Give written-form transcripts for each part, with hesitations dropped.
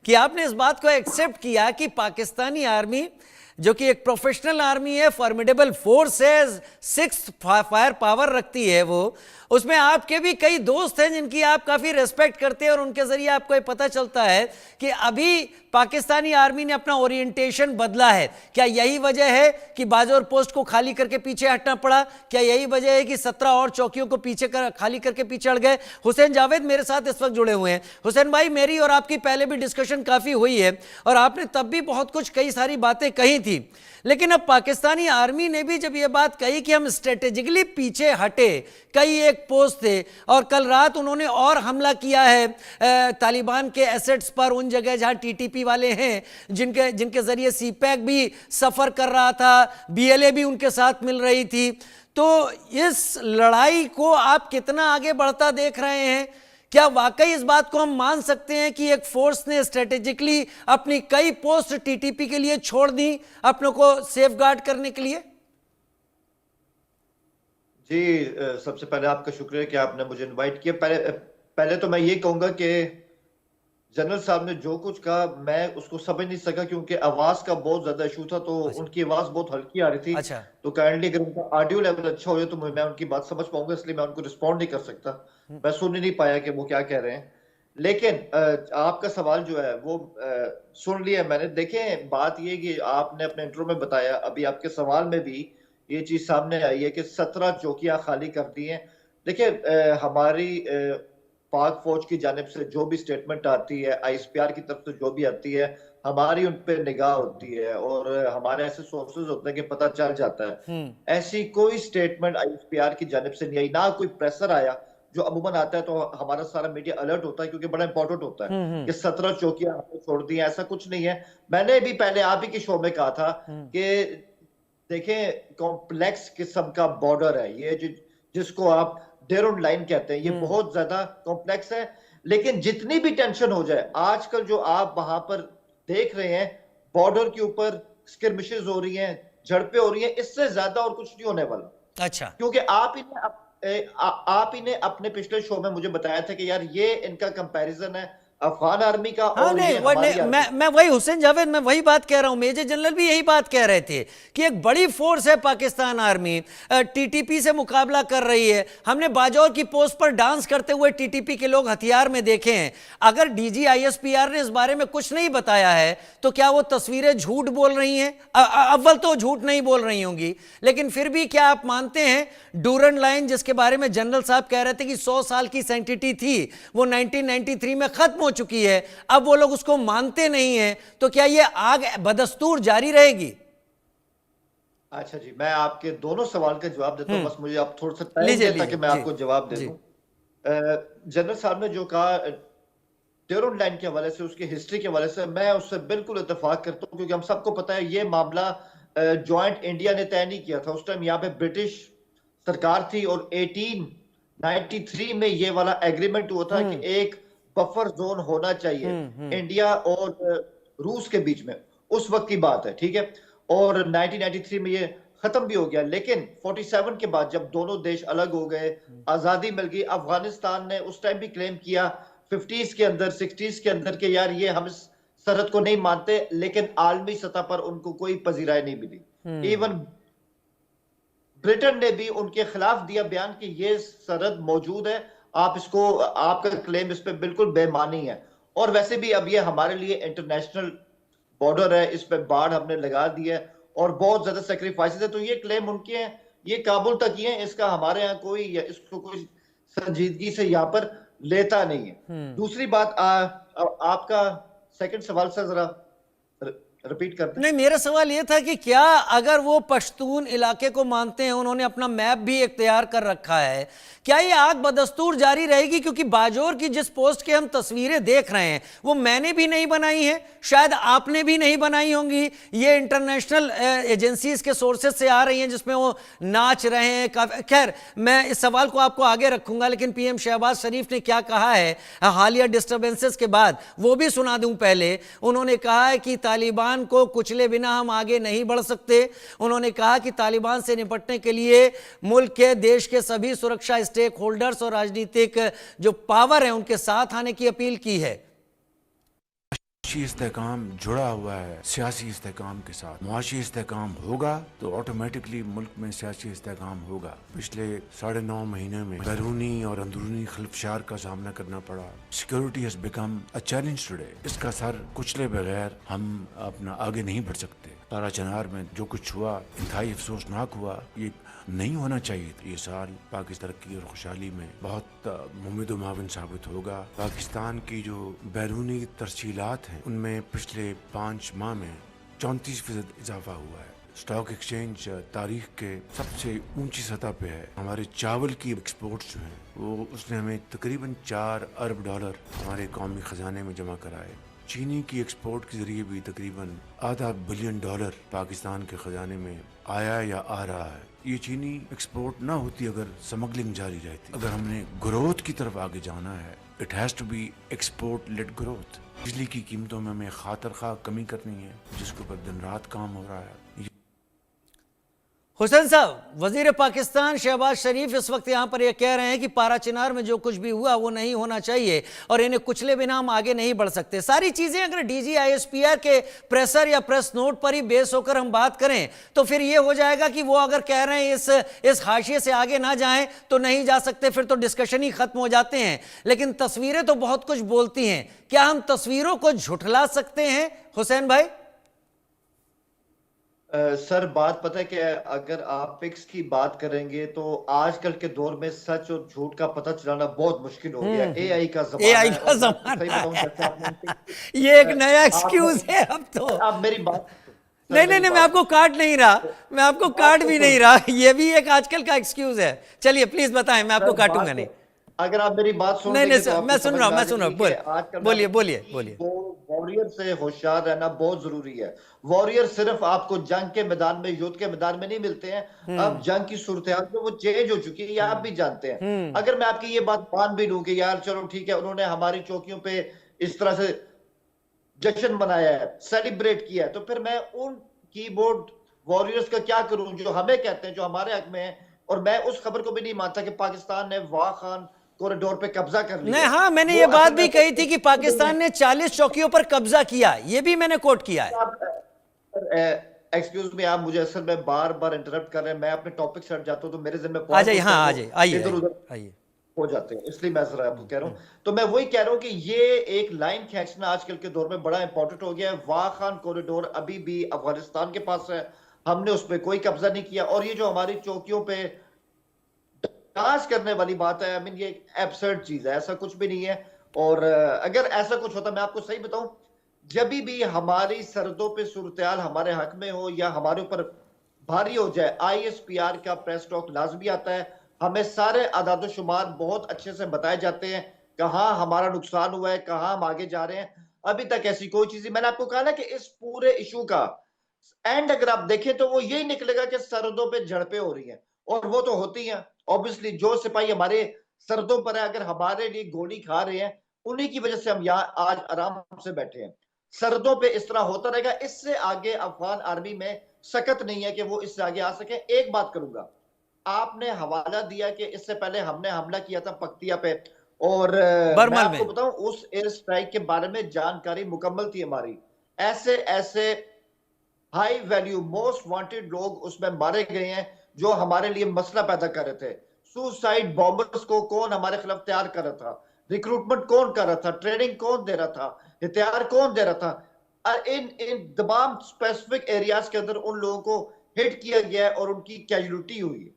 कि आपने इस बात को एक्सेप्ट किया कि पाकिस्तानी आर्मी जो कि एक प्रोफेशनल आर्मी है, फॉर्मिडेबल फोर्स है, 6 फायर पावर रखती है, वो उसमें आपके भी कई दोस्त हैं जिनकी आप काफ़ी रेस्पेक्ट करते हैं और उनके ज़रिए आपको ये पता चलता है कि अभी पाकिस्तानी आर्मी ने अपना ओरिएंटेशन बदला है। क्या यही वजह है कि बाजौर पोस्ट को खाली करके पीछे हटना पड़ा? क्या यही वजह है कि 17 और चौकियों को खाली करके पीछे हट गए? हुसैन जावेद मेरे साथ इस वक्त जुड़े हुए हैं। हुसैन भाई, मेरी और आपकी पहले भी डिस्कशन काफ़ी हुई है और आपने तब भी बहुत कुछ, कई सारी बातें कही थी, लेकिन अब पाकिस्तानी आर्मी ने भी जब ये बात कही कि हम स्ट्रेटेजिकली पीछे हटे, कई एक पोस्ट थे, और कल रात उन्होंने और हमला किया है तालिबान के एसेट्स पर, उन जगह जहां टीटीपी वाले हैं, जिनके जरिए सीपैक भी सफर कर रहा था, बीएलए भी उनके साथ मिल रही थी। तो इस लड़ाई को आप कितना आगे बढ़ता देख रहे हैं? क्या वाकई इस बात को हम मान सकते हैं कि एक फोर्स ने स्ट्रेटेजिकली अपनी कई पोस्ट टीटीपी के लिए छोड़ दी, अपनों को सेफगार्ड करने के लिए? जी, सबसे पहले आपका शुक्रिया कि आपने मुझे इनवाइट किया। पहले तो मैं ये कहूंगा कि जनरल साहब ने जो कुछ कहा मैं उसको समझ नहीं सका, क्योंकि आवाज का बहुत ज्यादा इशू था, तो अच्छा। उनकी आवाज बहुत हल्की आ रही थी। अच्छा। तो काइंडली अगर उनका ऑडियो लेवल अच्छा हो जाए तो मैं उनकी बात समझ पाऊंगा, इसलिए मैं उनको रिस्पॉन्ड नहीं कर सकता। मैं सुन ही नहीं पाया कि वो क्या कह रहे हैं। लेकिन आपका सवाल जो है वो सुन लिया मैंने। देखें, बात ये कि आपने अपने इंट्रो में बताया, अभी आपके सवाल में भी ये चीज सामने आई है कि 17 चौकियां खाली कर दी हैं। देखिए, हमारी पाक फौज की जानिब से जो भी स्टेटमेंट आती है, आईएसपीआर की तरफ से जो भी आती है, हमारी उन पे निगाह होती है और हमारे ऐसे सोर्सेज होते हैं कि पता चल जाता है। ऐसी कोई स्टेटमेंट आईएसपीआर की जानिब से नहीं आई, ना कोई प्रेशर आया। जो अमूमन आता है तो हमारा सारा मीडिया अलर्ट होता है, क्योंकि बड़ा इंपॉर्टेंट होता है कि 17 चौकियां हमने छोड़ दी हैं। ऐसा कुछ नहीं है। मैंने भी पहले आप ही के शो में कहा था कि देखें, कॉम्प्लेक्स किस्म का बॉर्डर है ये, जिसको आप डेरोन लाइन कहते हैं, ये बहुत ज्यादा कॉम्प्लेक्स है। लेकिन जितनी भी टेंशन हो जाए, आजकल जो आप वहां पर देख रहे हैं, बॉर्डर के ऊपर स्किर्मिशेस हो रही हैं, झड़पें हो रही हैं, इससे ज्यादा और कुछ नहीं होने वाला। अच्छा। क्योंकि आप ही ने अपने पिछले शो में मुझे बताया था कि यार ये इनका कंपैरिजन है अफगान आर्मी का हाँ, और नहीं, ये हमारी आर्मी। मैं वही, हुसैन जावेद, मैं वही बात कह रहा हूं। मेजर जनरल भी यही बात कह रहे थे कि एक बड़ी फोर्स है पाकिस्तान आर्मी, टीटीपी से मुकाबला कर रही है। हमने बाजौर की पोस्ट पर डांस करते हुए टीटीपी के लोग हथियार में देखे हैं। अगर डीजी आईएसपीआर ने इस बारे में कुछ नहीं बताया है तो क्या वो तस्वीरें झूठ बोल रही हैं? अव्वल तो झूठ नहीं बोल रही होंगी, लेकिन फिर भी क्या आप मानते हैं डूरन लाइन, जिसके बारे में जनरल साहब कह रहे थे कि 100 साल की सेंटिटी थी, वो 1993 में खत्म हो चुकी है, अब वो लोग उसको मानते नहीं हैं, तो क्या ये आग बदस्तूर जारी रहेगी? अच्छा जी, मैं आपके दोनों सवाल का जवाब देता हूँ, बस मुझे आप थोड़ा सा टाइम लीजिए दें ताकि मैं आपको जवाब दे दूं। जनरल साहब ने जो कहा डेरोन लाइन के हवाले से, उसकी हिस्ट्री के हवाले से, मैं उससे बिल्कुल इत्तेफाक करता हूँ, क्योंकि हम सबको पता है ये मामला जॉइंट इंडिया ने तय नहीं किया था। उस टाइम यहाँ पे ब्रिटिश सरकार थी और 1893 में ये वाला एग्रीमेंट हुआ था कि एक बफर जोन होना चाहिए इंडिया और रूस के बीच में। उस वक्त की बात है, ठीक है। और 1993 में ये खत्म भी हो गया। लेकिन 47 के बाद जब दोनों देश अलग हो गए, आजादी मिल गई, अफगानिस्तान ने उस टाइम भी क्लेम किया 50s के अंदर, 60s के अंदर के यार ये हम इस सरहद को नहीं मानते, लेकिन आलमी सतह पर उनको कोई पजीराई नहीं मिली। इवन ब्रिटेन ने भी उनके खिलाफ दिया बयान कि ये सरहद मौजूद है, आप इसको, आपका क्लेम इस पे बिल्कुल बेमानी है। और वैसे भी अब ये हमारे लिए इंटरनेशनल बॉर्डर है, इस पे बाढ़ हमने लगा दी है और बहुत ज्यादा सेक्रीफाइसेस है, तो ये क्लेम उनके हैं, ये काबुल तक ही है। इसका हमारे यहाँ कोई, इसको कोई संजीदगी से यहाँ पर लेता नहीं है। दूसरी बात, आपका सेकंड सवाल से जरा रिपीट करते हैं। नहीं, मेरा सवाल यह था कि क्या अगर वो पश्तून इलाके को मानते हैं, उन्होंने अपना मैप भी एक तैयार कर रखा है, क्या ये आग बदस्तूर जारी रहेगी? क्योंकि बाजौर की जिस पोस्ट के हम तस्वीरें देख रहे हैं वो मैंने भी नहीं बनाई हैं, शायद आपने भी नहीं बनाई होंगी, ये इंटरनेशनल एजेंसीज के सोर्सेज से आ रही हैं जिसमें वो नाच रहे हैं। खैर, मैं इस सवाल को आपको आगे रखूंगा, लेकिन पीएम शहबाज शरीफ ने क्या कहा है हालिया डिस्टर्बेंसेस के बाद, वो भी सुना दूं। पहले उन्होंने कहा है कि तालिबान को कुचले बिना हम आगे नहीं बढ़ सकते। उन्होंने कहा कि तालिबान से निपटने के लिए मुल्क के, देश के सभी सुरक्षा स्टेक होल्डर्स और राजनीतिक जो पावर है उनके साथ आने की अपील की है। मुआशी इस्तेहकाम जुड़ा हुआ है सियासी इस्तेहकाम के साथ। मुआशी इस्तेहकाम होगा तो ऑटोमेटिकली मुल्क में सियासी इस्तेहकाम होगा। पिछले 9.5 महीने में बैरूनी और अंदरूनी खिलफशार का सामना करना पड़ा। Security has become a challenge today. इसका सर कुचले बगैर हम अपना आगे नहीं बढ़ सकते। तारा चनार में जो कुछ हुआ इंतहाई अफसोसनाक हुआ। ये नहीं होना चाहिए। ये साल पाकिस्तान तरक्की और खुशहाली में बहुत मुमिद व माविन साबित होगा। पाकिस्तान की जो बैरूनी तरसीलात हैं उनमें पिछले 5 माह में 34% इजाफा हुआ है। स्टॉक एक्सचेंज तारीख के सबसे ऊंची सतह पे है। हमारे चावल की एक्सपोर्ट्स जो हैं वो उसने हमें तकरीबन $4 अरब हमारे कौमी खजाने में जमा कराए। चीनी की एक्सपोर्ट के जरिए भी तकरीबन $500 बिलियन पाकिस्तान के खजाने में आया या आ रहा है। ये चीनी एक्सपोर्ट ना होती अगर स्मगलिंग जारी रहती। अगर हमने ग्रोथ की तरफ आगे जाना है, it has to be export led growth. बिजली की कीमतों में हमें खातर खा कमी करनी है, जिसके ऊपर दिन रात काम हो रहा है। हुसैन साहब, वजीर पाकिस्तान शहबाज शरीफ इस वक्त यहाँ पर यह कह रहे हैं कि पारा चिनार में जो कुछ भी हुआ वो नहीं होना चाहिए और इन्हें कुचले बिना हम आगे नहीं बढ़ सकते। सारी चीजें अगर डीजी आईएसपीआर के प्रेसर या प्रेस नोट पर ही बेस होकर हम बात करें तो फिर ये हो जाएगा कि वो अगर कह रहे हैं इस हाशिए से आगे ना जाएं तो नहीं जा सकते, फिर तो डिस्कशन ही खत्म हो जाते हैं। लेकिन तस्वीरें तो बहुत कुछ बोलती हैं। क्या हम तस्वीरों को झुठला सकते हैं हुसैन भाई? सर बात पता है क्या है, अगर आप पिक्स की बात करेंगे तो आजकल के दौर में सच और झूठ का पता चलाना बहुत मुश्किल हो गया। एआई का जमाना एआई है। का और मैं आपको सही जमाना बताऊं चाचा, आपने ये एक नया एक्सक्यूज है अब तो। आप मेरी बात नहीं नहीं नहीं, मैं आपको काट नहीं रहा, मैं आपको काट भी नहीं रहा। ये भी एक आजकल का एक्सक्यूज है। चलिए प्लीज बताएं, मैं आपको काटूंगा नहीं। अगर आप मेरी बात सुन नहीं लेंगे नहीं तो सर, आपको मैं सुन समझ रहा हूं, में आ मैं सुन रहा जाएगी कि हूं। आजकल बोलिए मैं बोलिए कि बोलिए। वॉरियर से होशियार रहना बहुत जरूरी है। वॉरियर सिर्फ आपको जंग के मैदान में, युद्ध के मैदान में नहीं मिलते हैं। अब जंग की सूरत वो चेंज हो चुकी है, ये आप भी जानते हैं। अगर मैं आपकी ये बात मान भी लूं कि यार चलो ठीक है, उन्होंने हमारी चौकियों पे इस तरह से जश्न मनाया है, सेलिब्रेट किया है, तो फिर मैं उन कीबोर्ड वॉरियर्स का क्या करूं जो हमें कहते हैं, जो हमारे हक में है। और मैं उस खबर को भी नहीं मानता कि पाकिस्तान ने वाह खान कॉरिडोर पे कब्जा कर लिया। नहीं, हाँ, मैंने ये बात भी कही थी कि पाकिस्तान ने 40 चौकियों पर कब्जा किया, ये भी मैंने कोट किया है। एक्सक्यूज मी, आप मुझे असल में बार बार इंटरप्ट कर रहे हैं। मैं अपने टॉपिक से हट जाता हूं तो मेरे ज़हन में आ जाइए, हाँ आ जाइए, आइए इधर उधर आइए। हो जाते हैं, इसलिए मैं जरा आपको कह रहा हूं। तो मैं वही कह रहा हूं कि ये एक लाइन खींचना आजकल के दौर में बड़ा इंपॉर्टेंट हो गया है। वाह खान कॉरिडोर अभी भी अफगानिस्तान के पास है, हमने उस पर कोई कब्जा नहीं किया। और ये जो हमारी चौकियों पे डांस करने वाली बात है, आई मीन ये एक एब्सर्ड चीज है, ऐसा कुछ भी नहीं है। और अगर ऐसा कुछ होता, मैं आपको सही बताऊं, जब भी हमारी सरहदों पे सूरत-ए-हाल हमारे हक में हो या हमारे ऊपर भारी हो जाए, आईएसपीआर का प्रेस टॉक लाजमी आता है। हमें सारे आदाद शुमार बहुत अच्छे से बताए जाते हैं, कहाँ हमारा नुकसान हुआ है, कहाँ हम आगे जा रहे हैं। अभी तक ऐसी कोई चीज, मैंने आपको कहा ना कि इस पूरे इशू का एंड अगर आप देखें तो वो यही निकलेगा कि सरहदों पे झड़पें हो रही हैं, और वो तो होती हैं। ऑब्वियसली जो सिपाही हमारे सरहदों पर है, अगर हमारे लिए गोली खा रहे हैं, उन्हीं की वजह से हम यहाँ आज आराम से बैठे हैं। सरहदों पे इस तरह होता रहेगा। इससे आगे अफगान आर्मी में सकत नहीं है कि वो इससे आगे आ सके। एक बात करूंगा, आपने हवाला दिया कि इससे पहले हमने हमला किया था पख्तिया पे, और मैं बरमल आपको में बताऊं उस एयर स्ट्राइक के बारे में जानकारी मुकम्मल थी हमारी। ऐसे ऐसे हाई वैल्यू मोस्ट वांटेड लोग उसमें मारे गए हैं जो हमारे लिए मसला पैदा कर रहे थे। सुसाइड बॉम्बर्स को कौन हमारे खिलाफ तैयार कर रहा था, रिक्रूटमेंट कौन कर रहा था, ट्रेनिंग कौन दे रहा था, हथियार कौन दे रहा था। इन तमाम स्पेसिफिक एरियाज के अंदर उन लोगों को हिट किया गया है और उनकी कैजुअलिटी हुई है।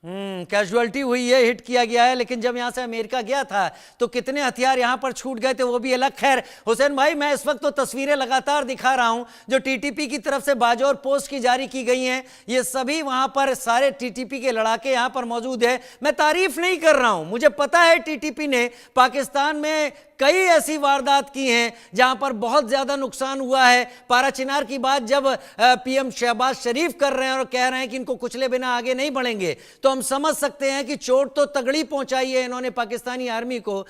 कैजुअलिटी हुई है, हिट किया गया है। लेकिन जब यहां से अमेरिका गया था तो कितने हथियार यहां पर छूट गए थे वो भी अलग। खैर हुसैन भाई, मैं इस वक्त तो तस्वीरें लगातार दिखा रहा हूं जो टीटीपी की तरफ से बाजौर पोस्ट की जारी की गई हैं। ये सभी वहां पर सारे टीटीपी के लड़ाके यहां पर मौजूद है। मैं तारीफ नहीं कर रहा हूं, मुझे पता है टीटीपी ने पाकिस्तान में कई ऐसी वारदात की हैं जहां पर बहुत ज्यादा नुकसान हुआ है। पारा चिनार की बात जब पीएम शहबाज शरीफ कर रहे हैं और कह रहे हैं कि इनको कुचले बिना आगे नहीं बढ़ेंगे, तो हम समझ सकते हैं कि चोट तो तगड़ी पहुंचाई है इन्होंने पाकिस्तानी आर्मी को।